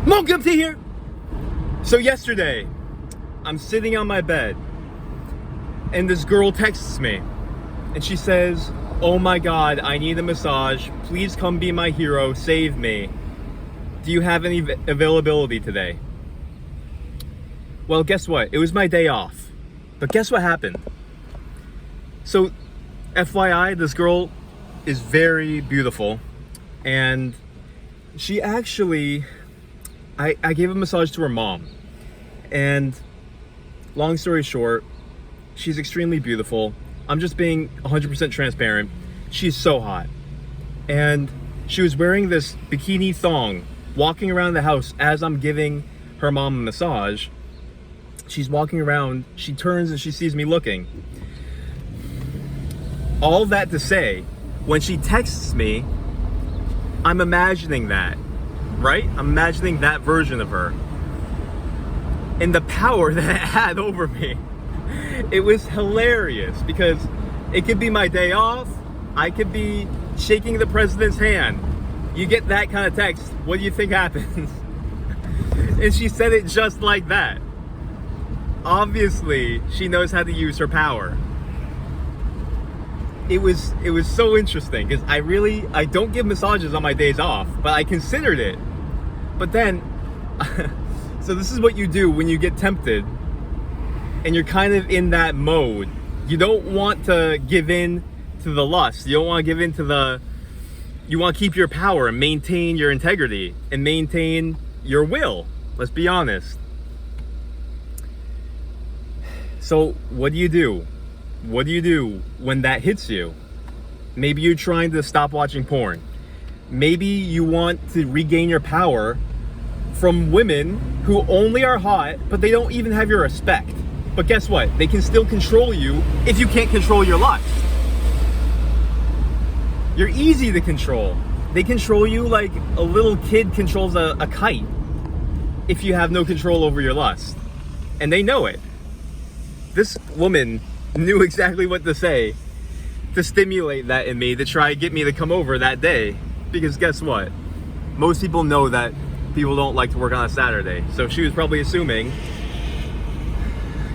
Monkey here. So yesterday, I'm sitting on my bed, and this girl texts me, and she says, "Oh my God, I need a massage. Please come be my hero. Save me. Do you have any availability today?" Well, guess what? It was my day off. But guess what happened? So, FYI, this girl is very beautiful, and she actually, I gave a massage to her mom, and long story short, she's extremely beautiful. I'm just being 100% transparent. She's so hot, and she was wearing this bikini thong, walking around the house as I'm giving her mom a massage. She's walking around, she turns and she sees me looking. All that to say, when she texts me, I'm imagining that, right? I'm imagining that version of her. And the power that it had over me, it was hilarious, because it could be my day off, I could be shaking the president's hand. You get that kind of text, what do you think happens? And she said it just like that. Obviously, she knows how to use her power. It was so interesting, because I don't give massages on my days off, but I considered it. But then, so this is what you do when you get tempted and you're kind of in that mode. You don't want to give in to the lust. You don't want to give in to you want to keep your power and maintain your integrity and maintain your will. Let's be honest. So what do you do? What do you do when that hits you? Maybe you're trying to stop watching porn. Maybe you want to regain your power from women who only are hot, but they don't even have your respect. But guess what? They can still control you if you can't control your lust. You're easy to control. They control you like a little kid controls a kite if you have no control over your lust. And they know it. This woman knew exactly what to say to stimulate that in me, to try to get me to come over that day. Because guess what? Most people know that people don't like to work on a Saturday. So she was probably assuming,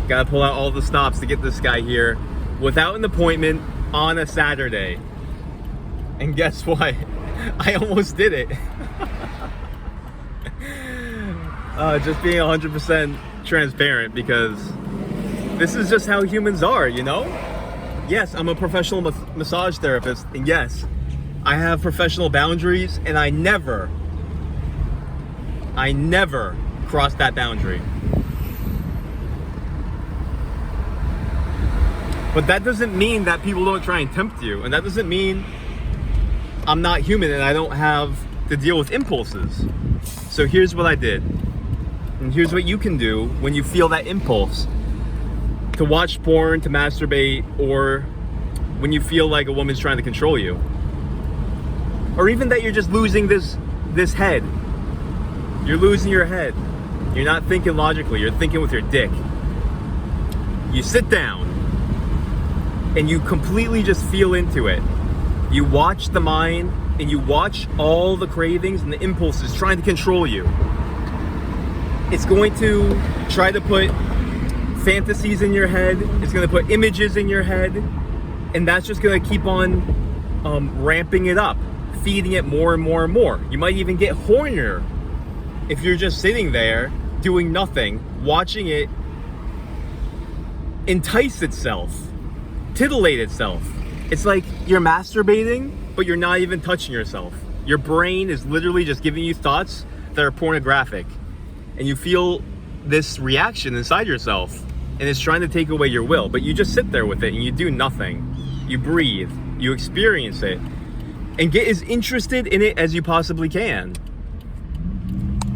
gotta pull out all the stops to get this guy here without an appointment on a Saturday. And guess what? I almost did it. Just being 100% transparent, because this is just how humans are, you know? Yes, I'm a professional massage therapist, and yes, I have professional boundaries, and I never cross that boundary. But that doesn't mean that people don't try and tempt you, and that doesn't mean I'm not human and I don't have to deal with impulses. So here's what I did, and here's what you can do when you feel that impulse to watch porn, to masturbate, or when you feel like a woman's trying to control you. Or even that you're just losing this head. You're losing your head. You're not thinking logically, you're thinking with your dick. You sit down and you completely just feel into it. You watch the mind and you watch all the cravings and the impulses trying to control you. It's going to try to put fantasies in your head. It's going to put images in your head, and that's just going to keep on ramping it up, feeding it more and more and more. You might even get hornier if you're just sitting there doing nothing, watching it entice itself, titillate itself. It's like you're masturbating, but you're not even touching yourself. Your brain is literally just giving you thoughts that are pornographic, and you feel this reaction inside yourself, and it's trying to take away your will, but you just sit there with it and you do nothing. You breathe, you experience it, and get as interested in it as you possibly can.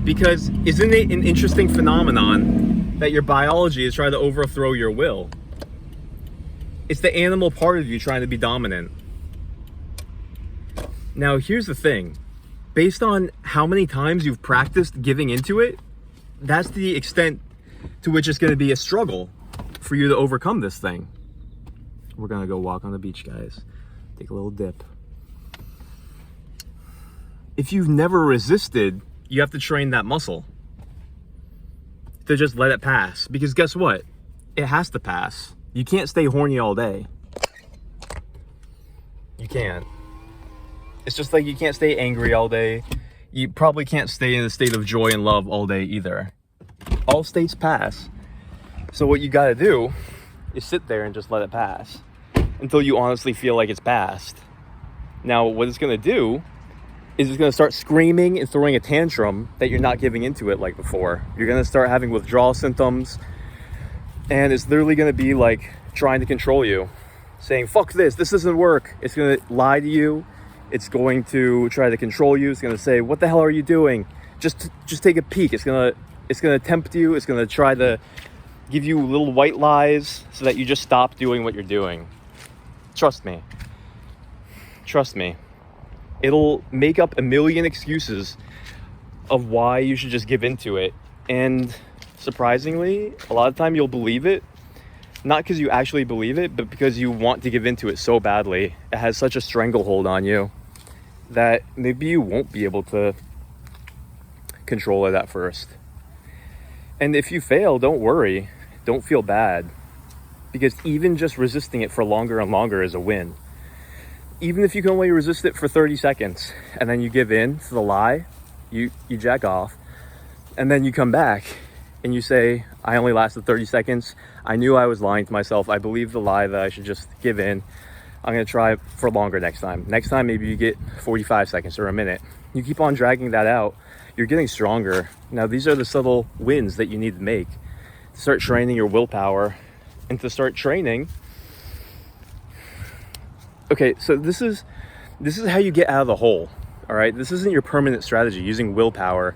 Because isn't it an interesting phenomenon that your biology is trying to overthrow your will? It's the animal part of you trying to be dominant. Now, here's the thing. Based on how many times you've practiced giving into it, that's the extent to which it's going to be a struggle for you to overcome this thing. We're going to go walk on the beach, guys. Take a little dip. If you've never resisted You have to train that muscle to just let it pass. Because guess what? It has to pass. You can't stay horny all day. You can't. It's just like you can't stay angry all day. You probably can't stay in a state of joy and love all day either. All states pass. So what you gotta do is sit there and just let it pass until you honestly feel like it's passed. Now, what it's gonna do is it's gonna start screaming and throwing a tantrum that you're not giving into it like before. You're gonna start having withdrawal symptoms, and it's literally gonna be like trying to control you, saying, fuck this doesn't work. It's gonna lie to you. It's going to try to control you. It's gonna say, what the hell are you doing? Just take a peek. It's gonna tempt you. It's gonna try to give you little white lies so that you just stop doing what you're doing. Trust me. It'll make up a million excuses of why you should just give into it. And surprisingly, a lot of the time you'll believe it, not because you actually believe it, but because you want to give into it so badly. It has such a stranglehold on you that maybe you won't be able to control it at first. And if you fail, don't worry. Don't feel bad. Because even just resisting it for longer and longer is a win. Even if you can only resist it for 30 seconds and then you give in to the lie, you jack off, and then you come back and you say, I only lasted 30 seconds. I knew I was lying to myself. I believe the lie that I should just give in. I'm gonna try for longer next time. Next time, maybe you get 45 seconds or a minute. You keep on dragging that out, you're getting stronger. Now, these are the subtle wins that you need to make to start training your willpower and to start training. Okay, so this is how you get out of the hole, all right? This isn't your permanent strategy, using willpower.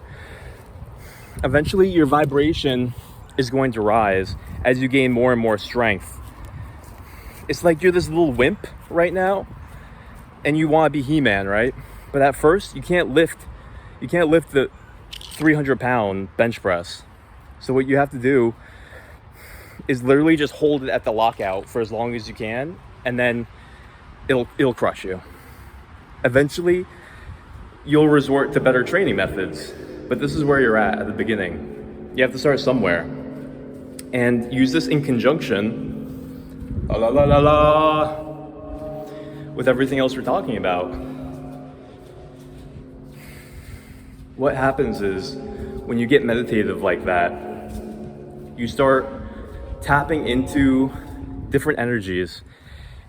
Eventually, your vibration is going to rise as you gain more and more strength. It's like you're this little wimp right now, and you want to be He-Man, right? But at first, you can't lift the 300-pound bench press. So what you have to do is literally just hold it at the lockout for as long as you can, and then it'll crush you. Eventually, you'll resort to better training methods, but this is where you're at the beginning. You have to start somewhere, and use this in conjunction, with everything else we're talking about. What happens is, when you get meditative like that, you start tapping into different energies,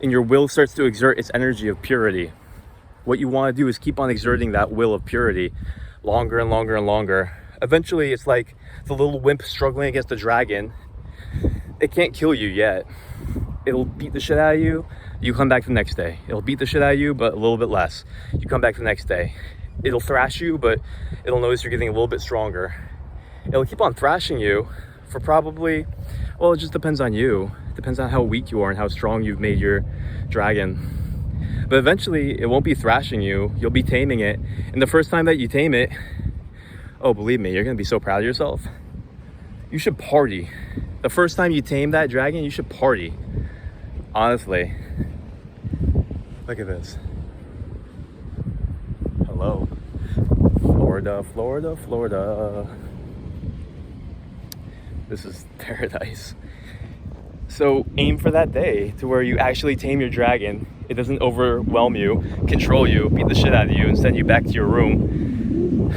and your will starts to exert its energy of purity. What you want to do is keep on exerting that will of purity longer and longer and longer. Eventually, it's like the little wimp struggling against the dragon. It can't kill you yet. It'll beat the shit out of you. You come back the next day. It'll beat the shit out of you, but a little bit less. You come back the next day. It'll thrash you, but it'll notice you're getting a little bit stronger. It'll keep on thrashing you for probably, well, it just depends on you. It depends on how weak you are and how strong you've made your dragon. But eventually, it won't be thrashing you. You'll be taming it. And the first time that you tame it, oh, believe me, you're gonna be so proud of yourself. You should party. The first time you tame that dragon, you should party. Honestly. Look at this. Hello. Florida, Florida, Florida. This is paradise. So aim for that day to where you actually tame your dragon. It doesn't overwhelm you, control you, beat the shit out of you, and send you back to your room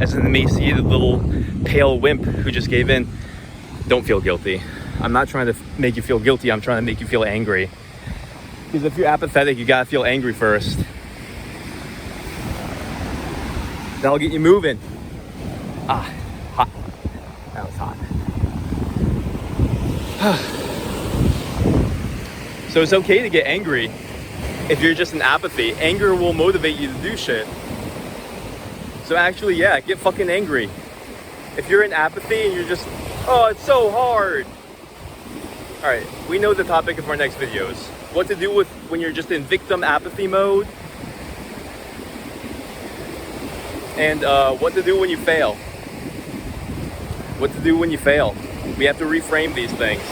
as an emaciated little pale wimp who just gave in. Don't feel guilty. I'm not trying to make you feel guilty. I'm trying to make you feel angry. Because if you're apathetic, you gotta feel angry first. That'll get you moving. Ah, hot. That was hot. So it's okay to get angry if you're just in apathy. Anger will motivate you to do shit. So actually, yeah, get fucking angry. If you're in apathy and you're just, oh, it's so hard. All right, we know the topic of our next videos. What to do with when you're just in victim apathy mode. And what to do when you fail. What to do when you fail. We have to reframe these things.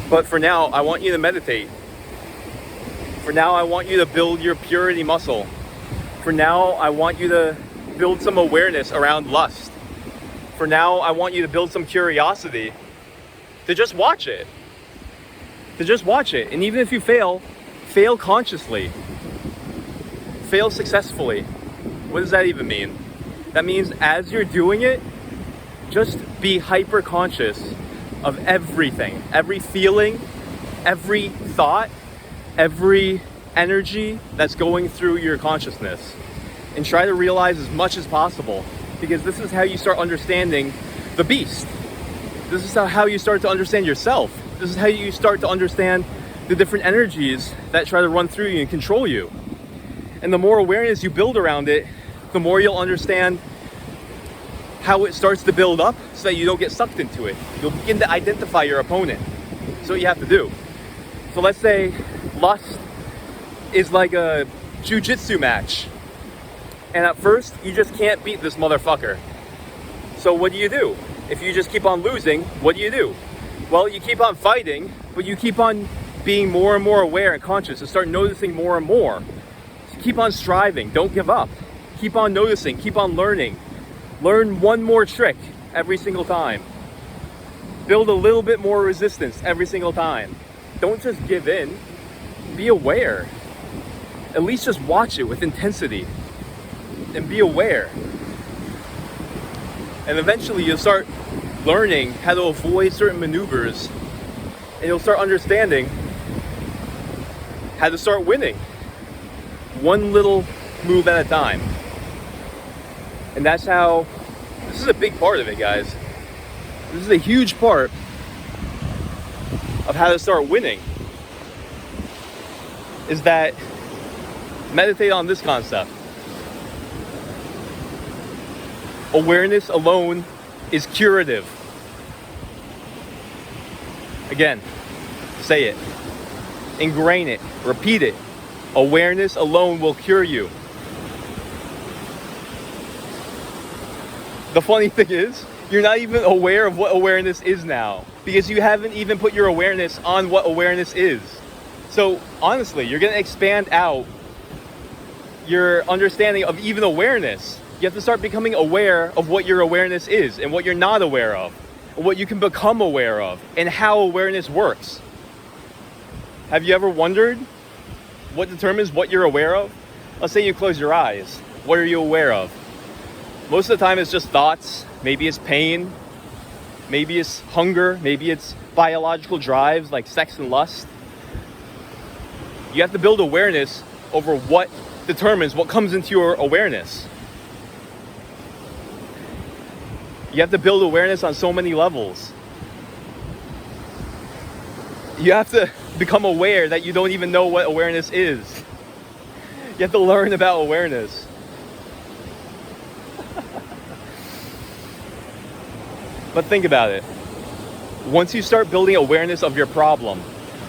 But for now, I want you to meditate. For now, I want you to build your purity muscle. For now, I want you to build some awareness around lust. For now, I want you to build some curiosity to just watch it. To just watch it. And even if you fail, fail consciously. Fail successfully. What does that even mean? That means as you're doing it, just be hyper conscious of everything. Every feeling, every thought, every energy that's going through your consciousness. And try to realize as much as possible. Because this is how you start understanding the beast. This is how you start to understand yourself. This is how you start to understand the different energies that try to run through you and control you. And the more awareness you build around it, the more you'll understand how it starts to build up so that you don't get sucked into it. You'll begin to identify your opponent. That's what you have to do. So let's say lust is like a jiu-jitsu match. And at first, you just can't beat this motherfucker. So what do? If you just keep on losing, what do? Well, you keep on fighting, but you keep on being more and more aware and conscious and start noticing more and more. So keep on striving, don't give up. Keep on noticing, keep on learning. Learn one more trick every single time. Build a little bit more resistance every single time. Don't just give in, be aware. At least just watch it with intensity. And be aware. And eventually you'll start learning how to avoid certain maneuvers. And you'll start understanding how to start winning. One little move at a time. And that's how, this is a big part of it, guys. This is a huge part of how to start winning. Is that meditate on this concept. Awareness alone is curative. Again, say it. Ingrain it. Repeat it. Awareness alone will cure you. The funny thing is, you're not even aware of what awareness is now, because you haven't even put your awareness on what awareness is. So honestly, you're going to expand out your understanding of even awareness. You have to start becoming aware of what your awareness is and what you're not aware of, and what you can become aware of, and how awareness works. Have you ever wondered what determines what you're aware of? Let's say you close your eyes. What are you aware of? Most of the time it's just thoughts. Maybe it's pain. Maybe it's hunger. Maybe it's biological drives like sex and lust. You have to build awareness over what determines what comes into your awareness. You have to build awareness on so many levels. You have to become aware that you don't even know what awareness is. You have to learn about awareness. But think about it. Once you start building awareness of your problem,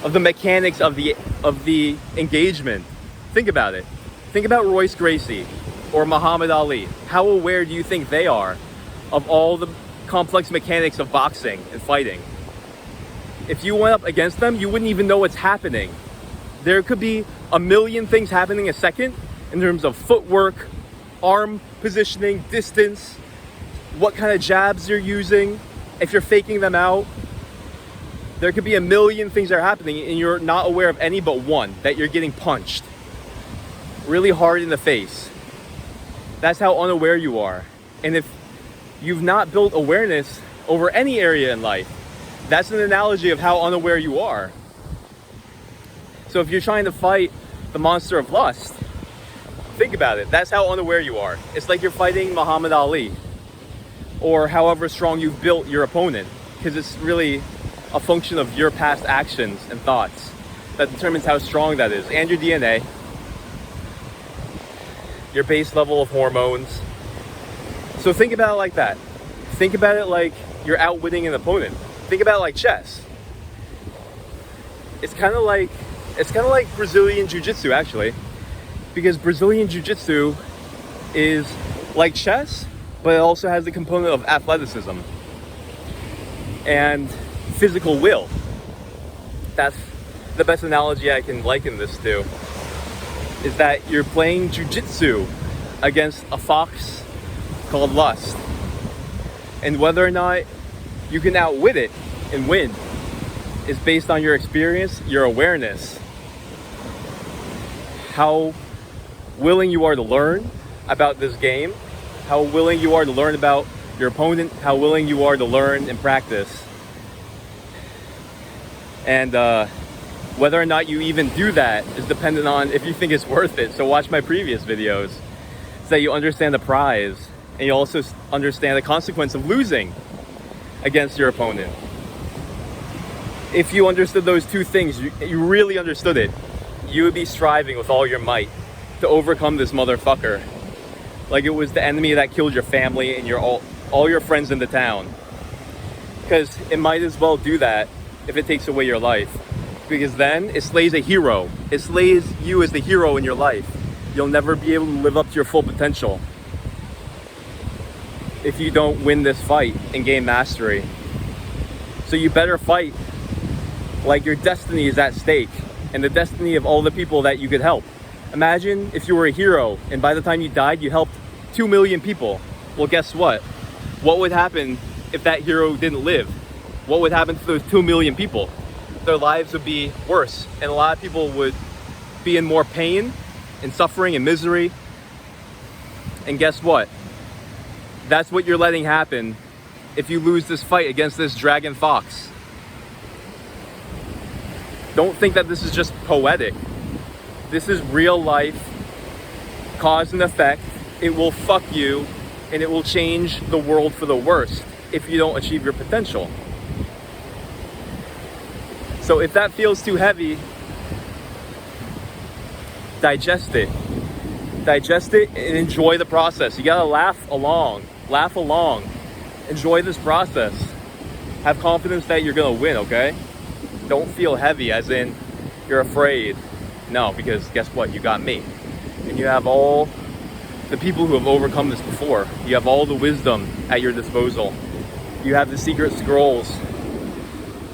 of the mechanics of the engagement, think about it. Think about Royce Gracie or Muhammad Ali. How aware do you think they are of all the complex mechanics of boxing and fighting? If you went up against them, you wouldn't even know what's happening. There could be a million things happening a second in terms of footwork, arm positioning, distance, what kind of jabs you're using, if you're faking them out. There could be a million things that are happening and you're not aware of any but one, that you're getting punched really hard in the face. That's how unaware you are. And if you've not built awareness over any area in life, that's an analogy of how unaware you are. So if you're trying to fight the monster of lust, think about it. That's how unaware you are. It's like you're fighting Muhammad Ali, or however strong you've built your opponent, because it's really a function of your past actions and thoughts that determines how strong that is, and your DNA, your base level of hormones. So think about it like that. Think about it like you're outwitting an opponent. Think about it like chess. It's kind of like Brazilian Jiu-Jitsu, actually, because Brazilian Jiu-Jitsu is like chess, but it also has the component of athleticism and physical will. That's the best analogy I can liken this to, is that you're playing Jiu-Jitsu against a fox called lust. And whether or not you can outwit it and win is based on your experience, your awareness, how willing you are to learn about this game, how willing you are to learn about your opponent, how willing you are to learn and practice. And whether or not you even do that is dependent on if you think it's worth it. So watch my previous videos so that you understand the prize and you also understand the consequence of losing against your opponent. If you understood those two things, you really understood it, you would be striving with all your might to overcome this motherfucker. Like it was the enemy that killed your family and all your friends in the town. Because it might as well do that if it takes away your life. Because then it slays a hero. It slays you as the hero in your life. You'll never be able to live up to your full potential if you don't win this fight and gain mastery. So you better fight like your destiny is at stake and the destiny of all the people that you could help. Imagine if you were a hero and by the time you died, you helped 2 million people. Well, guess what? What would happen if that hero didn't live? What would happen to those 2 million people? Their lives would be worse, and a lot of people would be in more pain and suffering and misery. And guess what? That's what you're letting happen if you lose this fight against this dragon fox. Don't think that this is just poetic. This is real life, cause and effect. It will fuck you and it will change the world for the worst if you don't achieve your potential. So if that feels too heavy, digest it. Digest it and enjoy the process. You gotta laugh along. Laugh along. Enjoy this process. Have confidence that you're gonna win, okay? Don't feel heavy as in you're afraid. No, because guess what? You got me. And you have all the people who have overcome this before. You have all the wisdom at your disposal. You have the secret scrolls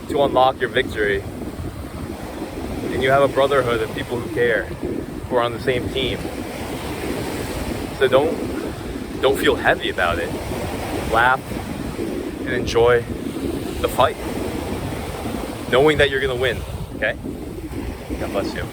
to unlock your victory. And you have a brotherhood of people who care, who are on the same team. So don't feel heavy about it. Laugh and enjoy the fight, knowing that you're gonna win, okay? God bless you.